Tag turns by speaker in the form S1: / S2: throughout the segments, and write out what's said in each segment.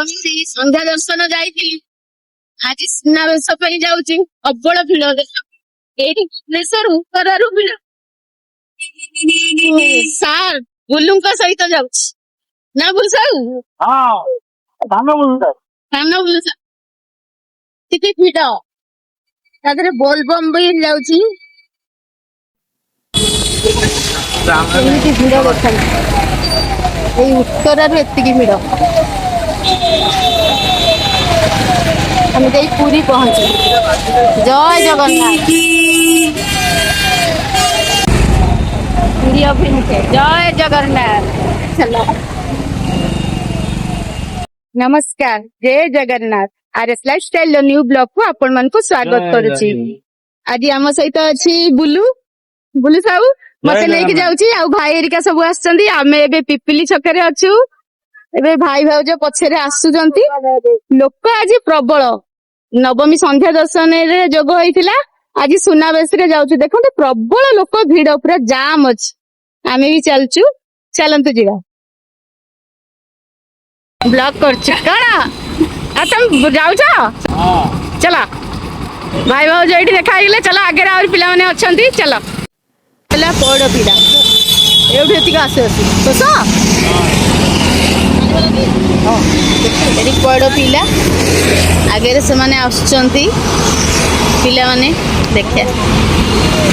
S1: ଯେମିତି ସନ୍ଧ୍ୟା ଦର୍ଶନ ଯାଇଥିଲି ଆଜି ସୁନାବେଶ ପାଇଁ ଯାଉଛି ପ୍ରବଳ ଭିଡ ଏଇଠି ଭୁବନେଶ୍ୱର ଉତ୍ତରାରୁ ଭିଡ। ସାର୍ ବୁଲୁଙ୍କ ସହିତ ଯାଉଛି ନା ବୁଲୁ ସାହୁ?
S2: ଧାନ ବୁଲୁ
S1: ସାର୍ ଟିକେ ଭିଡ ତା ଦେହରେ ବୋଲବମ୍ ବି ଯାଉଛି। ଏମିତି ଭିଡ ଦେଖାନି ଏଇ ଉତ୍ତରାରୁ ଏତିକି ଭିଡ। ଆମେ ଯାଇ ପୁରୀ ପହଞ୍ଚୁ। ଜୟ ଜଗନ୍ନାଥ। ପୁରୀ ଅଭିମୁଖେ ଜୟ ଜଗନ୍ନାଥ। चलो नमस्कार जय Jagannath RS lifestyle new blog को आपण मन को स्वागत करुची। आज आम सहित अच्छी बुलू बुलू साहू मते लेके जाउची आ भाई एरिका सब आछंती। आमे एबे पिपिली छकरे अछु। एबे भाई भाउज पछरे आसुचंती। लोक आज प्रबल नवमी संध्या दर्शन रे जोग होइतिला। आज सुनाबेस रे जाउछु देखंते प्रबल लोक भीड़ पूरा जाम अछि। आमे भी चलचु चलंतु जीवा ब्लॉग करछु काना आ तुम जाउछ चला भाई भाउज एठी देखा गेले। चला आगे और पिला माने अछंती चला चला पड़ पिला एठी एतिक आसे तो सा एठी पड़ पिला आगे रे से माने आछंती पिला माने देखिया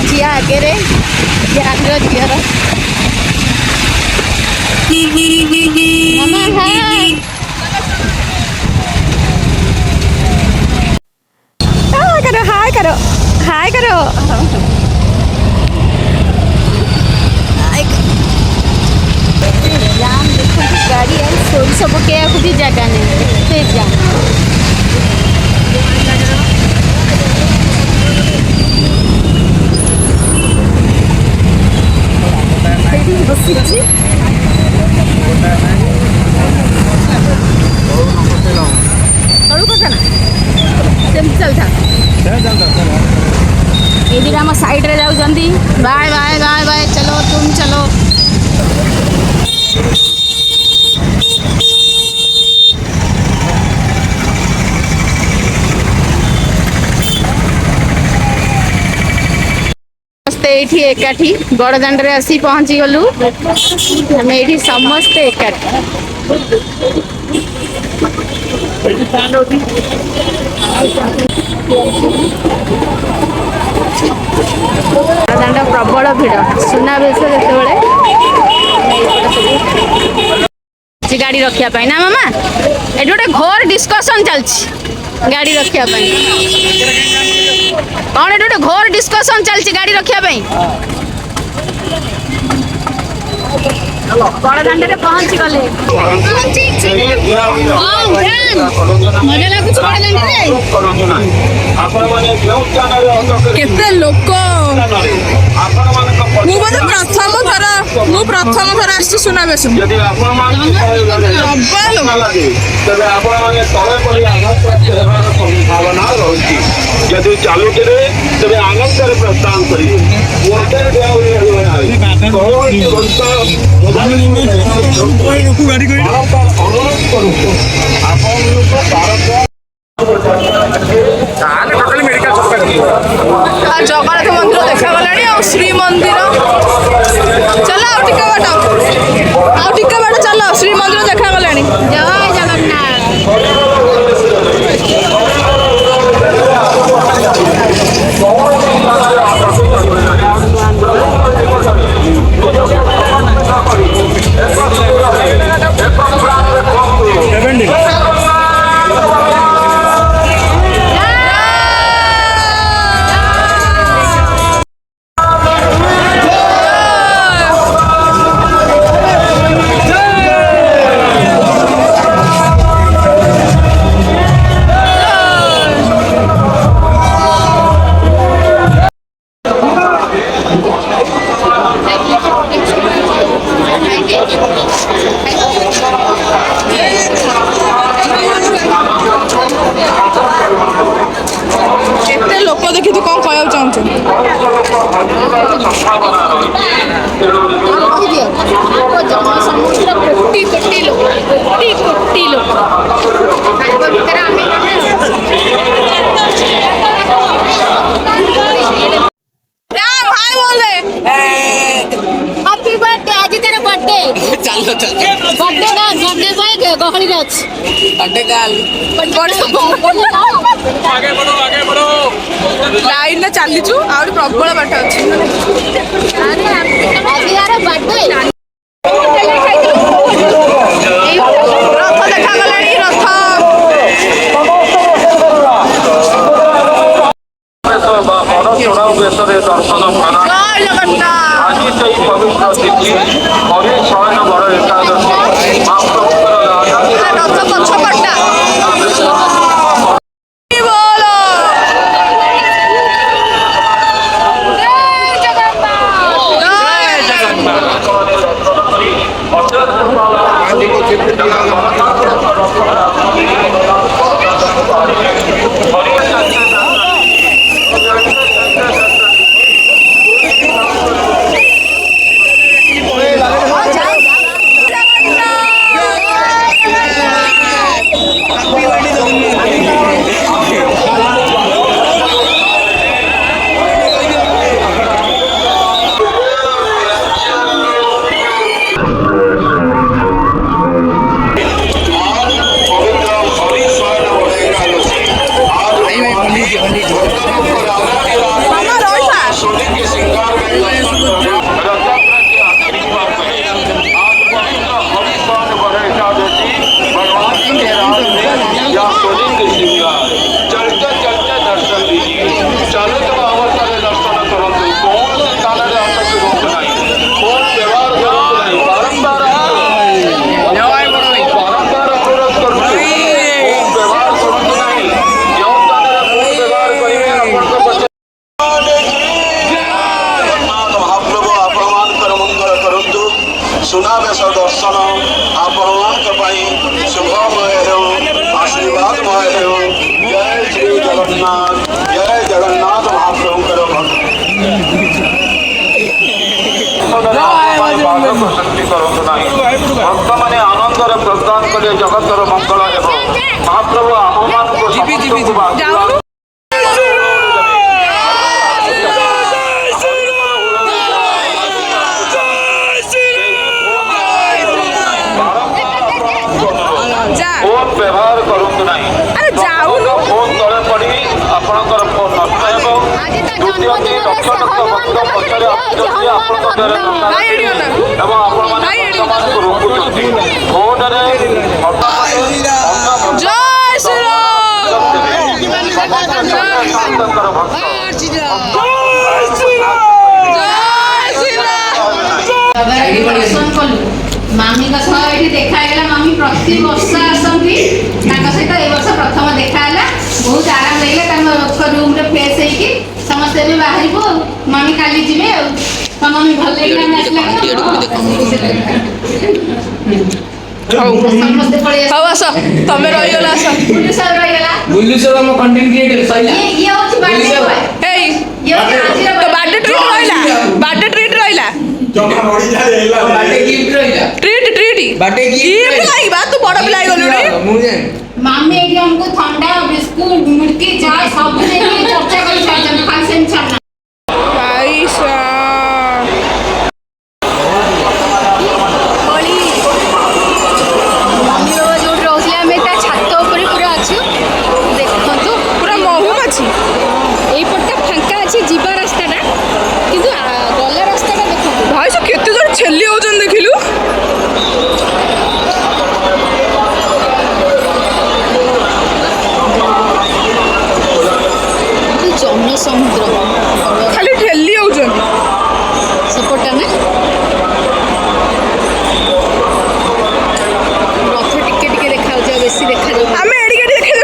S1: जिया आगे रे यार जियार मामा हाय हाय करो हाय करो जाम देखो गाड़ी आई सोई सब के भी जगह नहीं से जाम बसी चलता साइड रे जाउछंती। बाय बाय बाय बाय चलो तुम चलो। एठी एकाठी बड़दाण्ड रे आसी पहुंची गलु। हमें एठी समस्ते एकाठी बड़दाण्ड प्रबल भिड़ सुनाबेश गाड़ी रखिया पाई ना मामा एठी गोटे घोर डिस्कशन चलछि गाड़ी रखिया पाई। कौन एठी गोटे घोर डिस्कशन चलछि गाड़ी रखिया पाई। बड़दाण्ड रे पहुंची गले मजा लागुछ बड़दाण्ड रे केते लोक मु बोले प्रथम थर आसी सुनाबेश
S2: यदि आपण माने तबे आपण माने तळे पड़ी आघात हेबार संभावना रहउची। यदि चालू करे तबे आघात करे प्रस्थान करिए मोटर देउ रे गाड़ी करी अनुरोध करू आपण लोग भारत
S1: जगन्नाथ मंदिर देखा गला श्री मंदिर चलो टिके बाट चलो श्री मंदिर देखा गला। जय जगन्नाथ। समूह कोटी कोटी लोग ଗହଳିରେ ଅଛି।
S3: ଲାଇନରେ ଚାଲିଛୁ ଆହୁରି ପ୍ରବଳ ବାଟ ଅଛି। ରଥ ଦେଖାଗଲାଣି ରଥ
S2: ବେଶରେ ଦର୍ଶନ ପ୍ରଦାନ ଆଜି ସେହି ପବିତ୍ର ତିଥି ହରିଶୟନ ବର ଏକାଦଶୀ ମହାପ୍ରଭୁଙ୍କର
S3: ରଥ ପଛପଟା
S2: सुनावेश दर्शन आपण शुभमय हो आशीर्वादमय हो। जय श्री जगन्नाथ महाप्रभुकर भक्त मैंने आनंदर प्रदान कले जगतर मंगल महाप्रभु आम मान व्यवहार करतु ना फोन तले पड़ी आपणकर फोन नष्ट द्वितीय लक्ष लक्ष भक्त पचरे रोकुंट फोन
S1: मामी का सह ये देखा मामी प्रति वर्ष आसती सहित ए वर्ष प्रथम देखा बहुत आराम लगे रूम रे फ्रेश होगी समस्ते भी बाहर मामी काली जी मामी भल लगे समस्ते पड़े
S3: आस तमें रहीगला आस
S4: बुल्लू सर हम कंटेंट क्रिएटर सही
S1: ये होची बर्थडे बॉय ये
S3: बर्थडे ट्रीट रहिला बर्थडे ट्रीट रहिला
S4: बाटे गिफ्ट रहिला
S3: ट्रीट
S4: बाटे
S3: गिफ्ट लाइबा तू बड़ पिला गलुनी
S1: मामी एटी हमको ठंडा बिस्कुट मुर्गी चाय सब देके चर्चा कर छाजन फंक्शन छाना
S3: पैसा
S1: होली मामी बाबा जो रहले हमें ता छात ऊपर पूरा अछि देखंतु
S3: पूरा महुम अछि
S1: एई पट्टा फांका अछि जीवा रास्ताटा किंतु गला रास्ताटा देखंतु
S3: भाई सो केते जोर छेली होजन देखिलु
S1: जन समुद्र
S3: खाली ठेली होजन
S1: सेपटा ना रथ टिके टिके देखा जाओ बेसी देखा जाओ
S3: हमें एडी एडी देखे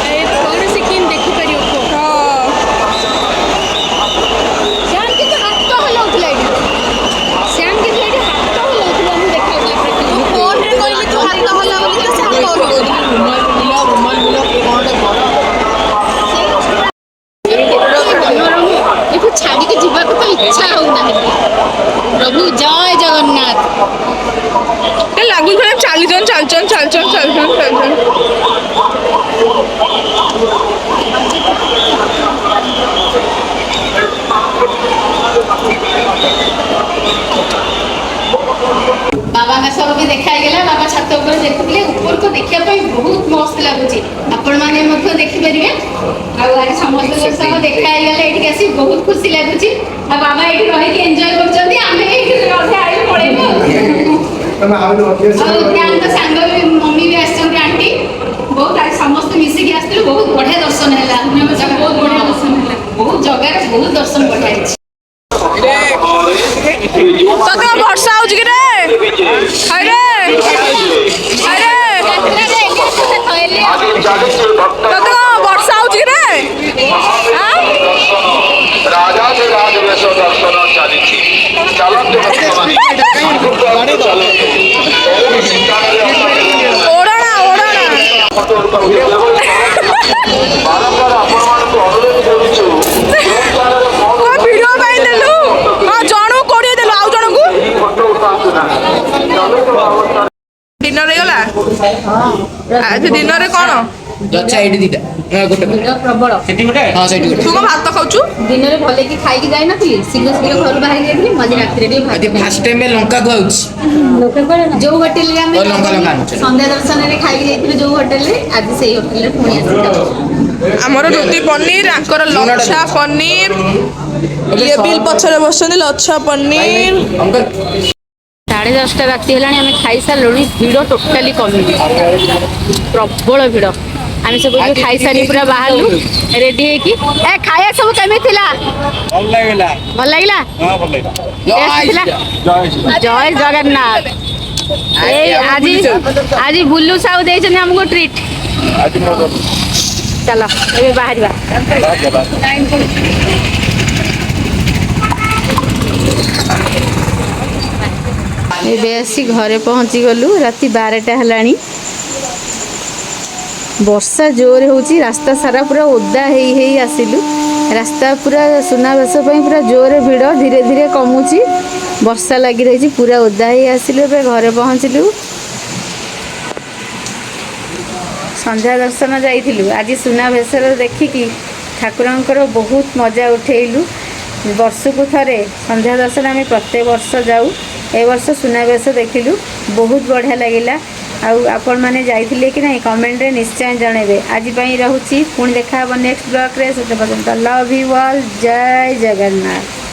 S1: ए कौन से किन देखि परियो को श्याम के तो हाथ तो हलाउतला एडी श्याम के एडी हाथ तो हलाउतला हम देखाउला तू फोन रे कहली तू हाथ तो हलाउली तो श्याम करू रुमाल देखो छाड़ी के जीवा को तो इच्छा हो ना प्रभु जय जगन्नाथ
S3: ए लागु करे चालचन
S1: बाबा का सब भी देखा गया बाबा छात ऊपर ସମସ୍ତଙ୍କ ସହ ଦେଖା ହେଇଗଲେ ଏଠିକି ଆସି ବହୁତ ଖୁସି ଲାଗୁଛି ଆଉ ବାବା ଏଠି ରହିକି ଏନ୍ଜୟ କରୁଛନ୍ତି ଆମେ ଏଇଠି ଅଧା ଆଇଲେ ପଳେଇବୁ ଆଉ ଧ୍ୟାନଙ୍କ ସାଙ୍ଗ ବି ମମ୍ମି ବି ଆସିଛନ୍ତି ଆଣ୍ଟି ବହୁତ ଆଜି ସମସ୍ତେ ମିଶିକି ଆସିଥିଲୁ ବହୁତ ବଢିଆ ଦର୍ଶନ ହେଲା ବହୁତ ବଢିଆ ଦର୍ଶନ ହେଲା ବହୁତ ଜାଗାରେ ବହୁତ ଦର୍ଶନ ବଢିଆ ହେଇଛି
S3: ତତେ ବର୍ଷା ହଉଛି କି ରେ ହାଇରେ ହାଇରେ ତତେ ବର୍ଷା ହଉଛି କି ରେ
S2: राजा से राजवेश दर्शन चली चलते
S3: ଓଡ଼ଣା ଓଡ଼ଣା
S2: ବାରମ୍ବାର ଆପଣମାନଙ୍କୁ ଅନୁରୋଧ କରୁଛୁ
S3: ଭିଡ଼ିଓ ପାଇଁ ଦେଲୁ ହଁ ଜଣକୁ 20 ଦେଲୁ ଆଉ ଜଣକୁ
S2: ଫଟୋ ଉଠାନ୍ତୁ ନାହିଁ
S3: ଡିନର ହେଇଗଲା ଆଜି ଡିନରରେ କ'ଣ
S4: ଜଚ୍ଛା ଏଇଠି ଦିଟା ଗୋଟେ
S1: ପ୍ରବଳ
S4: ସେଠି ଗୋଟେ ହଁ ସେଠି ଗୋଟେ
S3: ତୁ କ'ଣ ଭାତ ଖାଉଛୁ
S1: ଦିନରେ ଭଲକି ଖାଇକି ଯାଇନଥିଲି ଶୀଘ୍ର ଶୀଘ୍ର ଘରୁ ବାହାରି ଯାଇଥିଲି ମଝି ରାତିରେ ଟିକେ
S4: ଆଜି ଫାର୍ଷ୍ଟ ଟାଇମ୍ ଲଙ୍କା ଖୁଆଉଛି
S1: ଯୋଉ ହୋଟେଲରେ ଆମେ
S4: ଲଙ୍କା ଲଙ୍କା ଆଣୁଛୁ।
S1: ସନ୍ଧ୍ୟା ଦର୍ଶନରେ ଖାଇକି ଯାଇଥିଲୁ ଯୋଉ ହୋଟେଲରେ ଆଜି ସେଇ ହୋଟେଲରେ ପୁଣି ଆସିକି ଖାଉଛୁ
S3: ଆମର ରୁଟି ପନିର ଆଙ୍କର ଲଛା ପନିର ଇଏ ବିଲ୍ ପଛରେ ବସଛନ୍ତି ଲଛା ପନିର
S1: 10:30 ରାତି ହେଲାଣି ଆମେ ଖାଇସାରିଲୁଣି ଭିଡ଼ ଟୋଟାଲି କମିନି ପ୍ରବଳ ଭିଡ଼ ଆମେ ସବୁ ଏବେ ଖାଇସାରି ପୁରା ବାହାରିଲୁ ରେଡି ହେଇକି ଏ ଖାଇବା ସବୁ କେମିତି ଥିଲା ଭଲ ଲାଗିଲା Taste ଥିଲା? ଜୟ ଜଗନ୍ନାଥ ଏଇ ଆଜି ବୁଲୁ ସାହୁ ଦେଇଛନ୍ତି ଆମକୁ ଟ୍ରିଟ୍ ଚାଲ ଏବେ ବାହାରିବା ଏବେ ଆସି ଘରେ ପହଞ୍ଚି ଗଲୁ ରାତି 12ଟା ହେଲାଣି ବର୍ଷା ଜୋରେ ହେଉଛି ରାସ୍ତା ସାରା ପୁରା ଓଦା ହେଇ ଆସିଲୁ ରାସ୍ତା ପୁରା ସୁନାବେଶ ପାଇଁ ପୁରା ଜୋରେ ଭିଡ଼ ଧୀରେ ଧୀରେ କମୁଛି ବର୍ଷା ଲାଗି ରହିଛି ପୁରା ଓଦା ହେଇ ଆସିଲୁ ଏବେ ଘରେ ପହଞ୍ଚିଲୁ ସନ୍ଧ୍ୟା ଦର୍ଶନ ଯାଇଥିଲୁ ଆଜି ସୁନାବେଶରେ ଦେଖିକି ଠାକୁରଙ୍କର ବହୁତ ମଜା ଉଠେଇଲୁ ବର୍ଷକୁ ଥରେ ସନ୍ଧ୍ୟା ଦର୍ଶନ ଆମେ ପ୍ରତ୍ୟେକ ବର୍ଷ ଯାଉ ଏ ବର୍ଷ ସୁନାବେଶ ଦେଖିଲୁ ବହୁତ ବଢ଼ିଆ ଲାଗିଲା ଆଉ ଆପଣମାନେ ଯାଇଥିଲେ କି ନାହିଁ କମେଣ୍ଟରେ ନିଶ୍ଚୟ ଜଣାଇବେ ଆଜି ପାଇଁ ରହୁଛି ପୁଣି ଦେଖା ହେବ ନେକ୍ସଟ ବ୍ଲଗ୍ରେ ସେତେ ପର୍ଯ୍ୟନ୍ତ ଲଭ୍ ୟୁ ଅଲ୍ ଜୟ ଜଗନ୍ନାଥ।